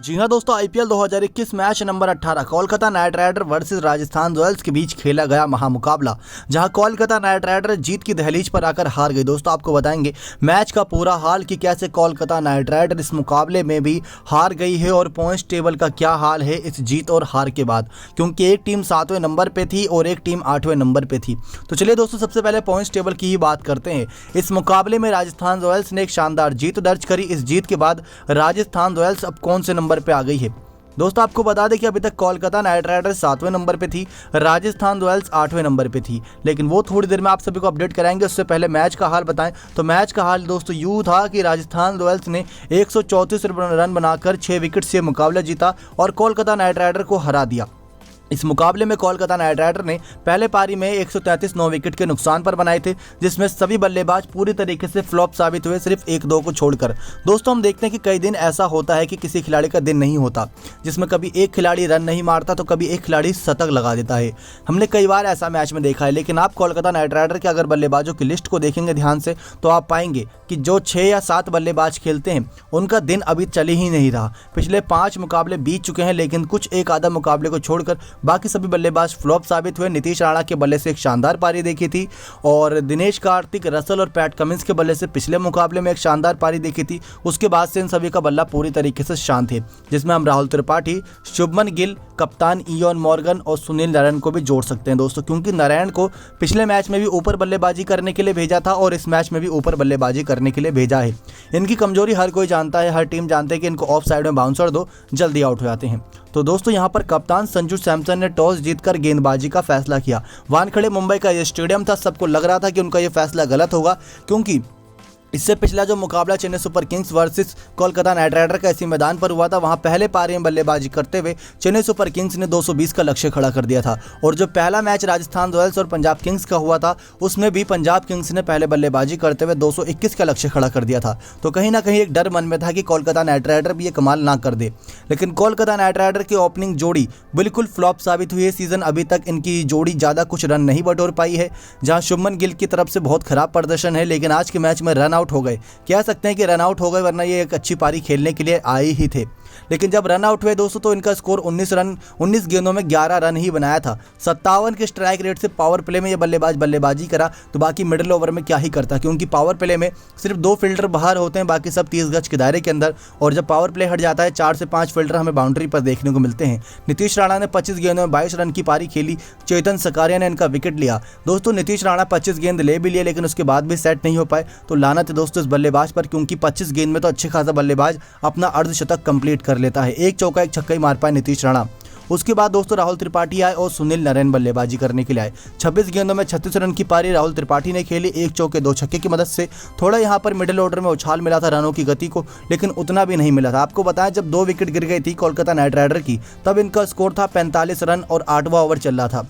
जी हाँ दोस्तों, IPL 2021 match number 18 Kolkata Knight Rider versus Rajasthan Royals के बीच खेला गया महामुकाबला, जहां कोलकाता नाइट राइडर जीत की दहलीज पर आकर हार गई। दोस्तों आपको बताएंगे मैच का पूरा हाल कि कैसे कोलकाता नाइट राइडर इस मुकाबले में भी हार गई है और पॉइंट्स टेबल का क्या हाल है इस जीत और हार के बाद, क्योंकि एक टीम 7वें नंबर पे थी और एक टीम 8वें नंबर पे थी। तो चलिए दोस्तों, सबसे पहले पॉइंट्स टेबल की ही बात करते हैं। इस मुकाबले में राजस्थान रॉयल्स ने एक शानदार जीत दर्ज करी। इस जीत के बाद राजस्थान रॉयल्स अब कौन से नंबर पे आ गई है? दोस्तों आपको बता दें कि अभी तक कोलकाता नाइट राइडर्स 7वें नंबर पे थी, राजस्थान रॉयल्स 8वें नंबर पे थी, लेकिन वो थोड़ी देर में आप सभी को अपडेट कराएंगे। उससे पहले मैच का हाल बताएं तो मैच का हाल दोस्तों यूं था कि राजस्थान रॉयल्स ने 134 रन बनाकर 6 विकेट से मुकाबला जीता और कोलकाता नाइट राइडर को हरा दिया। इस मुकाबले में कोलकाता नाइट राइडर ने पहले पारी में 133 9 विकेट के नुकसान पर बनाए थे, जिसमें सभी बल्लेबाज पूरी तरीके से फ्लॉप साबित हुए, सिर्फ 1-2 को छोड़कर। दोस्तों हम देखते हैं कि कई दिन ऐसा होता है कि किसी खिलाड़ी का दिन नहीं होता, जिसमें कभी एक खिलाड़ी रन नहीं मारता तो कभी एक खिलाड़ी शतक लगा देता है। हमने कई बार ऐसा मैच में देखा है, लेकिन आप कोलकाता नाइट राइडर के अगर बल्लेबाजों की लिस्ट को देखेंगे ध्यान से तो आप पाएंगे कि जो 6 या 7 बल्लेबाज खेलते हैं उनका दिन अभी चल ही नहीं रहा। पिछले 5 मुकाबले बीत चुके हैं, लेकिन कुछ एक आधा मुकाबले को छोड़कर बाकी सभी बल्लेबाज फ्लॉप साबित हुए। नीतीश राणा के बल्ले से एक शानदार पारी देखी थी और दिनेश कार्तिक, रसल और पैट कमिंस के बल्ले से पिछले मुकाबले में एक शानदार पारी देखी थी। उसके बाद से इन सभी का बल्ला पूरी तरीके से शांत है, जिसमें हम राहुल त्रिपाठी, शुभमन गिल, कप्तान इयोन मॉर्गन और सुनील नारायण को भी जोड़ सकते हैं दोस्तों, क्योंकि नारायण को पिछले मैच में भी ऊपर बल्लेबाजी करने के लिए भेजा था और इस मैच में भी ऊपर बल्लेबाजी करने के लिए भेजा है। इनकी कमजोरी हर कोई जानता है, हर टीम जानते हैं कि इनको ऑफ साइड में बाउंसर दो, जल्दी आउट हो जाते हैं। तो दोस्तों यहाँ पर कप्तान संजू सैमसन ने टॉस जीतकर गेंदबाजी का फैसला किया। वानखेड़े मुंबई का ये स्टेडियम था, सबको लग रहा था कि उनका ये फैसला गलत होगा, क्योंकि इससे पिछला जो मुकाबला Chennai Super Kings versus Kolkata Knight Rider का इसी मैदान पर हुआ था, वहां पहले पारी में बल्लेबाजी करते हुए चेन्नई सुपर किंग्स ने 220 का लक्ष्य खड़ा कर दिया था। और जो पहला मैच राजस्थान रॉयल्स और पंजाब किंग्स का हुआ था, उसमें भी पंजाब किंग्स ने पहले बल्लेबाजी करते हुए 221 का लक्ष्य खड़ा कर दिया था। तो कहीं ना कहीं एक डर मन में था कि कोलकाता नाइट राइडर भी ये कमाल ना कर दे, लेकिन कोलकाता नाइट राइडर की ओपनिंग जोड़ी बिल्कुल फ्लॉप साबित हुई है। सीजन अभी तक इनकी जोड़ी ज़्यादा कुछ रन नहीं बटोर पाई है, जहाँ शुभमन गिल की तरफ से बहुत खराब प्रदर्शन है, लेकिन आज के मैच में रन आउट हो गए। कह सकते हैं कि रन आउट हो गए, वरना ये एक अच्छी पारी खेलने के लिए आए ही थे। लेकिन जब रन आउट हुए दोस्तों तो इनका स्कोर 19 गेंदों में 11 रन ही बनाया था। 57 के स्ट्राइक रेट से पावर प्ले में ये बल्लेबाज बल्लेबाजी करा तो बाकी मिडिल ओवर में क्या ही करता, क्योंकि पावर प्ले में सिर्फ 2 फील्डर बाहर होते हैं, बाकी सब 30 गज के दायरे के अंदर। और जब पावर प्ले हट जाता है 4 से 5 फील्डर हमें बाउंड्री पर देखने को मिलते हैं। नीतीश राणा ने 25 गेंदों में 22 रन की पारी खेली, चेतन सकारिया ने इनका विकेट लिया। दोस्तों नीतीश राणा 25 गेंद ले भी लिए, लेकिन उसके बाद भी सेट नहीं हो पाए। तो लानत है दोस्तों इस बल्लेबाज पर, क्योंकि 25 गेंद में तो अच्छे खासा बल्लेबाज अपना अर्धशतक कंप्लीट कर लेता है। एक चौका एक छक्का ही मार पाए नीतीश राणा। उसके बाद दोस्तों राहुल त्रिपाठी आए और सुनील नारायण बल्लेबाजी करने के लिए आए। 26 गेंदों में 36 रन की पारी राहुल त्रिपाठी ने खेली, 1 चौके 2 छक्के की मदद से। थोड़ा यहां पर मिडिल ऑर्डर में उछाल मिला था रनों की गति को, लेकिन उतना भी नहीं मिला था। आपको बताएं जब 2 विकेट गिर गई थी कोलकाता नाइट राइडर की, तब इनका स्कोर था 45 रन और 8वां ओवर चल रहा था।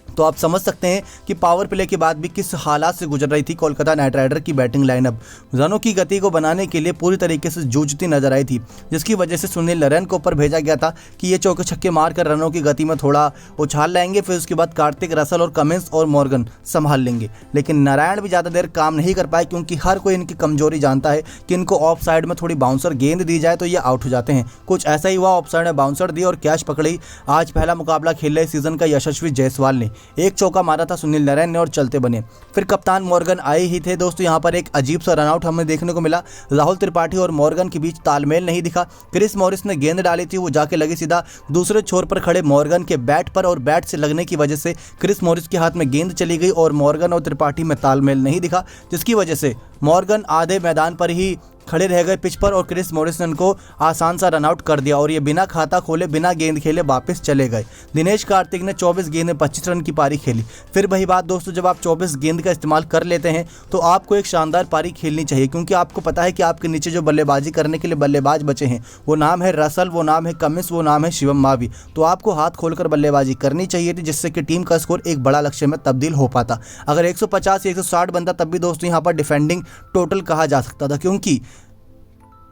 तो आप समझ सकते हैं कि पावर प्ले के बाद भी किस हालात से गुजर रही थी कोलकाता नाइट राइडर की बैटिंग लाइनअप। रनों की गति को बनाने के लिए पूरी तरीके से जूझती नजर आई थी, जिसकी वजह से सुनील नारायण को ऊपर भेजा गया था कि ये चौके छक्के मारकर रनों की गति में थोड़ा उछाल लाएंगे, फिर उसके बाद कार्तिक, रसल और कमिंस और मॉर्गन संभाल लेंगे। लेकिन नारायण भी ज़्यादा देर काम नहीं कर पाए, क्योंकि हर कोई इनकी कमजोरी जानता है कि इनको ऑफ साइड में थोड़ी बाउंसर गेंद दी जाए तो ये आउट हो जाते हैं। कुछ ऐसा ही हुआ, ऑफ साइड में बाउंसर दी और कैच पकड़ी। आज पहला मुकाबला खेल रहे सीजन का यशस्वी जायसवाल ने 1 चौका मारा था सुनील नारायण ने और चलते बने। फिर कप्तान मॉर्गन आए ही थे दोस्तों। यहां पर एक अजीब सा रनआउट हमें देखने को मिला। राहुल त्रिपाठी और मॉर्गन के बीच तालमेल नहीं दिखा। क्रिस मॉरिस ने गेंद डाली थी, वो जाके लगी सीधा दूसरे छोर पर खड़े मॉर्गन के बैट पर, और बैट से लगने की वजह से क्रिस मॉरिस के हाथ में गेंद चली गई और मॉर्गन और त्रिपाठी में तालमेल नहीं दिखा, जिसकी वजह से मॉर्गन आधे मैदान पर ही खड़े रह गए पिच पर और क्रिस मॉरिस ने उनको आसान सा रनआउट कर दिया और ये बिना खाता खोले बिना गेंद खेले वापस चले गए। दिनेश कार्तिक ने 24 गेंद में 25 रन की पारी खेली। फिर वही बात दोस्तों, जब आप 24 गेंद का इस्तेमाल कर लेते हैं तो आपको एक शानदार पारी खेलनी चाहिए, क्योंकि आपको पता है कि आपके नीचे जो बल्लेबाजी करने के लिए बल्लेबाज बचे हैं वो नाम है रसल, वो नाम है कमिंस, वो नाम है शिवम मावी। तो आपको हाथ खोलकर बल्लेबाजी करनी चाहिए थी, जिससे कि टीम का स्कोर एक बड़ा लक्ष्य में तब्दील हो पाता। अगर 150 या 160 बनता तब भी दोस्तों यहाँ पर डिफेंडिंग टोटल कहा जा सकता था, क्योंकि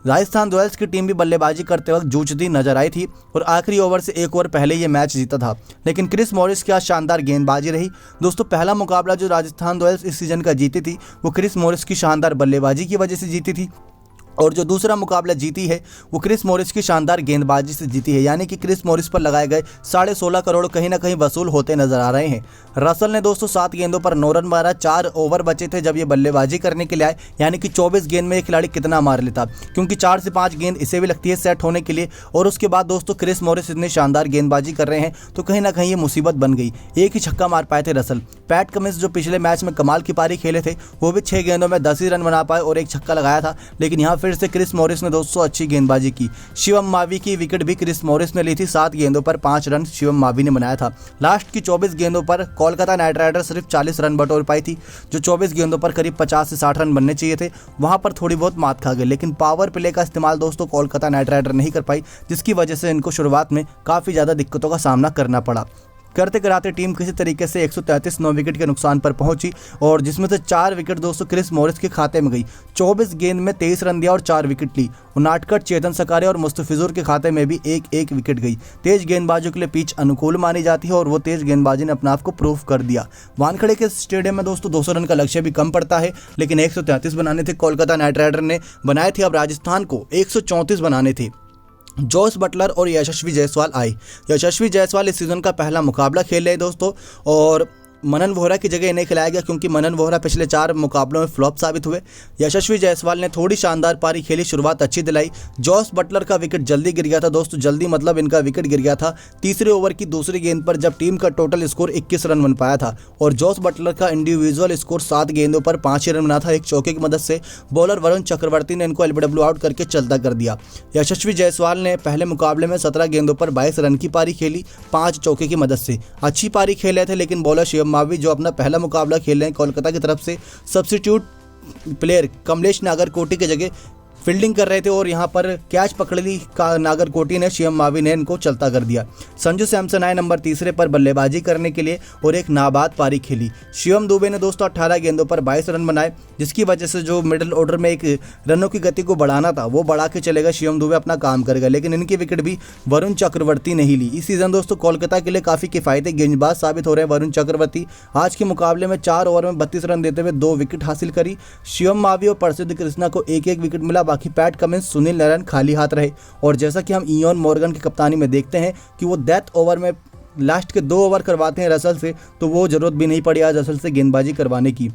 राजस्थान रॉयल्स की टीम भी बल्लेबाजी करते वक्त जूझती नजर आई थी और आखिरी ओवर से 1 ओवर पहले ये मैच जीता था। लेकिन क्रिस मॉरिस की आज शानदार गेंदबाजी रही दोस्तों। पहला मुकाबला जो राजस्थान रॉयल्स इस सीजन का जीती थी वो क्रिस मॉरिस की शानदार बल्लेबाजी की वजह से जीती थी। और जो दूसरा मुकाबला जीती है वो क्रिस मॉरिस की शानदार गेंदबाजी से जीती है, यानी कि क्रिस मॉरिस पर लगाए गए 16.5 करोड़ कहीं ना कहीं वसूल होते नजर आ रहे हैं। रसल ने दोस्तों 7 गेंदों पर 9 रन मारा, 4 ओवर बचे थे जब ये बल्लेबाजी करने के लिए आए, यानी कि 24 गेंद में ये खिलाड़ी कितना मार लेता, क्योंकि 4 से 5 गेंद इसे भी लगती है सेट होने के लिए। और उसके बाद दोस्तों क्रिस मॉरिस इतनी शानदार गेंदबाजी कर रहे हैं तो कहीं ना कहीं ये मुसीबत बन गई। एक ही छक्का मार पाए थे रसल। पैट कमिंस जो पिछले मैच में कमाल की पारी खेले थे वो भी 6 गेंदों में 10 ही रन बना पाए और एक छक्का लगाया था, लेकिन यहाँ फिर से क्रिस मॉरिस ने दोस्तों अच्छी गेंदबाजी की। शिवम मावी की विकेट भी क्रिस मॉरिस ने ली थी, 7 गेंदों पर 5 रन शिवम मावी ने बनाया था। लास्ट की 24 गेंदों पर कोलकाता नाइट राइडर्स सिर्फ 40 रन बटोर पाई थी, जो 24 गेंदों पर करीब 50 से 60 रन बनने चाहिए थे, वहां पर थोड़ी बहुत मात खा गए। लेकिन पावर प्ले का इस्तेमाल दोस्तों कोलकाता नाइट राइडर नहीं कर पाई, जिसकी वजह से इनको शुरुआत में काफ़ी ज़्यादा दिक्कतों का सामना करना पड़ा। करते कराते टीम किसी तरीके से 133 9 विकेट के नुकसान पर पहुंची और जिसमें से 4 विकेट दोस्तों क्रिस मॉरिस के खाते में गई। 24 गेंद में 23 रन दिया और 4 विकेट ली। उनाटकट, चेतन सकारे और मुस्तफिजुर के खाते में भी एक विकेट गई। तेज गेंदबाजों के लिए पिच अनुकूल मानी जाती है और वो तेज गेंदबाजी ने अपना आप को प्रूव कर दिया। वानखेड़े के स्टेडियम में दोस्तों 200 रन का लक्ष्य भी कम पड़ता है, लेकिन 133 बनाने थे कोलकाता नाइट राइडर ने, बनाए थे। अब राजस्थान को 134 बनाने थे। जोस बटलर और यशस्वी जायसवाल आए। यशस्वी जायसवाल इस सीज़न का पहला मुकाबला खेल रहे दोस्तों और मनन वोहरा की जगह इन्हें खिलाया गया, क्योंकि मनन वोहरा पिछले 4 मुकाबलों में फ्लॉप साबित हुए। यशस्वी जायसवाल ने थोड़ी शानदार पारी खेली, शुरुआत अच्छी दिलाई। जॉस बटलर का विकेट जल्दी गिर गया था दोस्तों, जल्दी मतलब इनका विकेट गिर गया था तीसरे ओवर की दूसरी गेंद पर, जब टीम का टोटल स्कोर 21 रन बन पाया था और जॉस बटलर का इंडिविजुअल स्कोर 7 गेंदों पर 5 रन बना था, एक चौके की मदद से। बॉलर वरुण चक्रवर्ती ने इनको एलबीडब्ल्यू आउट करके चलता कर दिया। यशस्वी जायसवाल ने पहले मुकाबले में 17 गेंदों पर 22 रन की पारी खेली, 5 चौके की मदद से। अच्छी पारी खेले थे, लेकिन बॉलर शिवम मावी जो अपना पहला मुकाबला खेल रहे हैं कोलकाता की तरफ से, सब्स्टिट्यूट प्लेयर कमलेश नागरकोटी की जगह फील्डिंग कर रहे थे और यहाँ पर कैच पकड़ ली नागरकोटी ने, शिवम मावी ने इनको चलता कर दिया। संजू सैमसन आए नंबर 3 पर बल्लेबाजी करने के लिए और एक नाबाद पारी खेली। शिवम दुबे ने दोस्तों 18 गेंदों पर 22 रन बनाए, जिसकी वजह से जो मिडिल ऑर्डर में एक रनों की गति को बढ़ाना था वो बढ़ा के चलेगा। शिवम दुबे अपना काम करेगा, लेकिन इनकी विकेट भी वरुण चक्रवर्ती नहीं ली। इस सीजन दोस्तों कोलकाता के लिए काफ़ी किफ़ायती गेंदबाज साबित हो रहे हैं वरुण चक्रवर्ती। आज के मुकाबले में 4 ओवर में 32 रन देते हुए 2 विकेट हासिल करी। शिवम मावी और प्रसिद्ध कृष्णा को एक विकेट मिला, बाकी पैट कमिंस, सुनील नारायण खाली हाथ रहे। और जैसा कि हम इयोन मॉर्गन की कप्तानी में देखते हैं कि वो डेथ ओवर में लास्ट के 2 ओवर करवाते हैं रसल से, तो वो जरूरत भी नहीं पड़ी आज रसल से गेंदबाजी करवाने की।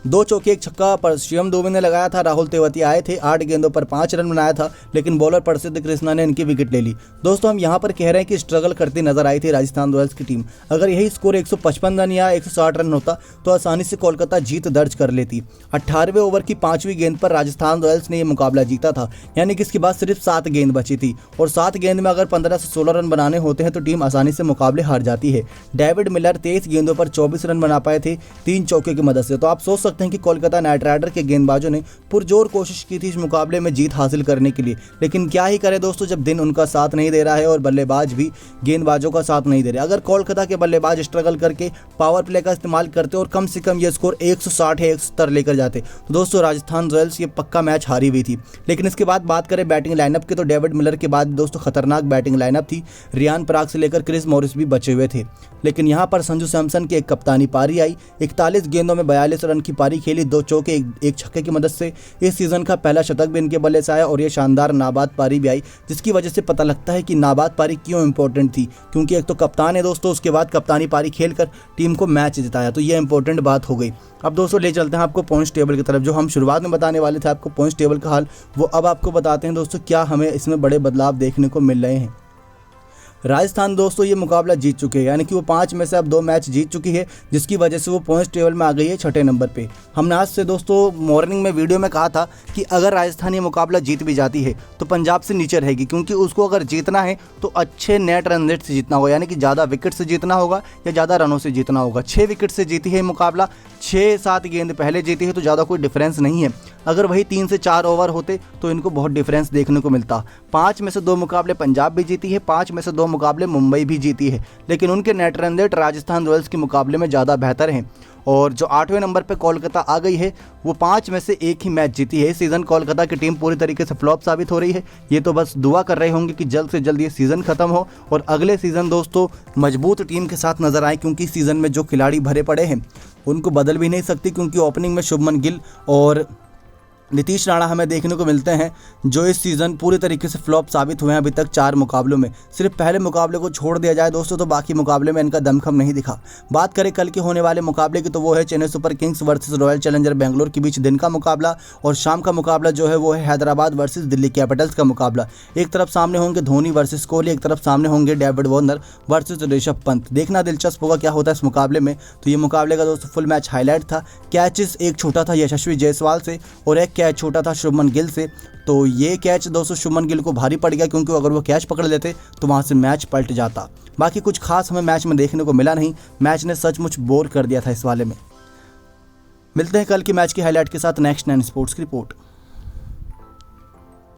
2 चौके 1 छक्का पर शिवम दुबे ने लगाया था। राहुल तेवतिया आए थे, 8 गेंदों पर 5 रन बनाया था, लेकिन बॉलर प्रसिद्ध कृष्णा ने इनकी विकेट ले ली। दोस्तों हम यहाँ पर कह रहे हैं कि स्ट्रगल करती नजर आई थी राजस्थान रॉयल्स की टीम। अगर यही स्कोर 155 रन या 160 रन होता तो आसानी से कोलकाता जीत दर्ज कर लेती। 18वें ओवर की 5वीं गेंद पर राजस्थान रॉयल्स ने यह मुकाबला जीता था, यानी कि इसके बाद सिर्फ 7 गेंद बची थी और 7 गेंद में अगर 15 से 16 रन बनाने होते हैं तो टीम आसानी से मुकाबले हार जाती है। डेविड मिलर 23 गेंदों पर 24 रन बना पाए थे 3 चौके की मदद से। तो आप सोच सकते हैं कि कोलकाता नाइट राइडर के गेंदबाजों ने पुरजोर कोशिश की थी इस मुकाबले में जीत हासिल करने के लिए, लेकिन क्या ही करे दोस्तों जब दिन उनका साथ नहीं दे रहा है और बल्लेबाज भी गेंदबाजों का साथ नहीं दे रहे। अगर कोलकाता के बल्लेबाज स्ट्रगल करके पावर प्ले का इस्तेमाल करते और कम से कम ये स्कोर 160 या 170 लेकर जाते तो दोस्तों राजस्थान रॉयल्स ये पक्का मैच हारी हुई थी। लेकिन इसके बाद बात करें बैटिंग लाइनअप की, तो डेविड मिलर के बाद दोस्तों खतरनाक बैटिंग लाइनअप थी। रियान पराग से लेकर क्रिस मॉरिस भी बचे हुए थे, लेकिन यहाँ पर संजू सैमसन की एक कप्तानी पारी आई। 41 गेंदों में 42 रन की पारी खेली, 2 चौके एक छक्के की मदद से। इस सीजन का पहला शतक भी इनके बल्ले से आया और ये शानदार नाबाद पारी भी आई, जिसकी वजह से पता लगता है कि नाबाद पारी क्यों इंपॉर्टेंट थी, क्योंकि एक तो कप्तान है दोस्तों, उसके बाद कप्तानी पारी खेलकर टीम को मैच जिताया, तो ये इंपॉर्टेंट बात हो गई। अब दोस्तों ले चलते हैं आपको पॉइंट्स टेबल की तरफ। जो हम शुरुआत में बताने वाले थे आपको पॉइंट्स टेबल का हाल, वो अब आपको बताते हैं दोस्तों क्या हमें इसमें बड़े बदलाव देखने को मिल रहे हैं। राजस्थान दोस्तों ये मुकाबला जीत चुके हैं, यानी कि वो 5 में से अब 2 मैच जीत चुकी है, जिसकी वजह से वो पॉइंट्स टेबल में आ गई है 6ठे नंबर पे। हमने आज से दोस्तों मॉर्निंग में वीडियो में कहा था कि अगर राजस्थान ये मुकाबला जीत भी जाती है तो पंजाब से नीचे रहेगी, क्योंकि उसको अगर जीतना है तो अच्छे नेट रन रेट से जीतना होगा, यानी कि ज़्यादा विकेट से जीतना होगा या ज़्यादा रनों से जीतना होगा। 6 विकेट से जीती है मुकाबला, 6-7 गेंद पहले जीती है, तो ज़्यादा कोई डिफरेंस नहीं है। अगर वही 3 से 4 ओवर होते तो इनको बहुत डिफरेंस देखने को मिलता। 5 में से 2 मुकाबले पंजाब भी जीती है, 5 में से 2 मुकाबले मुंबई भी जीती है, लेकिन उनके net run rate Rajasthan Royals के मुकाबले में ज़्यादा बेहतर हैं। और जो 8वें नंबर पे कोलकाता आ गई है वो 5 में से 1 ही मैच जीती है। इस सीज़न कोलकाता की टीम पूरी तरीके से फ्लॉप साबित हो रही है। ये तो बस दुआ कर रहे होंगे कि जल्द से जल्द ये सीज़न ख़त्म हो और अगले सीज़न दोस्तों मजबूत टीम के साथ नजर आए, क्योंकि इस सीज़न में जो खिलाड़ी भरे पड़े हैं उनको बदल भी नहीं सकती, क्योंकि ओपनिंग में शुभमन गिल और नीतीश राणा हमें देखने को मिलते हैं जो इस सीज़न पूरी तरीके से फ्लॉप साबित हुए हैं अभी तक 4 मुकाबलों में। सिर्फ पहले मुकाबले को छोड़ दिया जाए दोस्तों तो बाकी मुकाबले में इनका दमखम नहीं दिखा। बात करें कल के होने वाले मुकाबले की तो वो है Chennai Super Kings versus royal challenger Bangalore के बीच दिन का मुकाबला, और शाम का मुकाबला जो है वो है हैदराबाद वर्सेस दिल्ली कैपिटल्स का मुकाबला। एक तरफ सामने होंगे धोनी वर्सेस कोहली, एक तरफ सामने होंगे David Warner versus Rishabh Pant. देखना दिलचस्प होगा क्या होता है इस मुकाबले में। तो ये मुकाबले का दोस्तों फुल मैच हाईलाइट था। कैचेस एक छोटा था यशस्वी जायसवाल से और एक कैच छोटा था शुभमन गिल से। तो ये कैच दोस्तों शुभमन गिल को भारी पड़ गया, क्योंकि अगर वो कैच पकड़ लेते तो वहां से मैच पलट जाता। बाकी कुछ खास हमें मैच में देखने को मिला नहीं। मैच ने सचमुच बोर कर दिया था इस वाले में। मिलते हैं कल की मैच की हाईलाइट के साथ नेक्स्ट 9 स्पोर्ट्स की रिपोर्ट।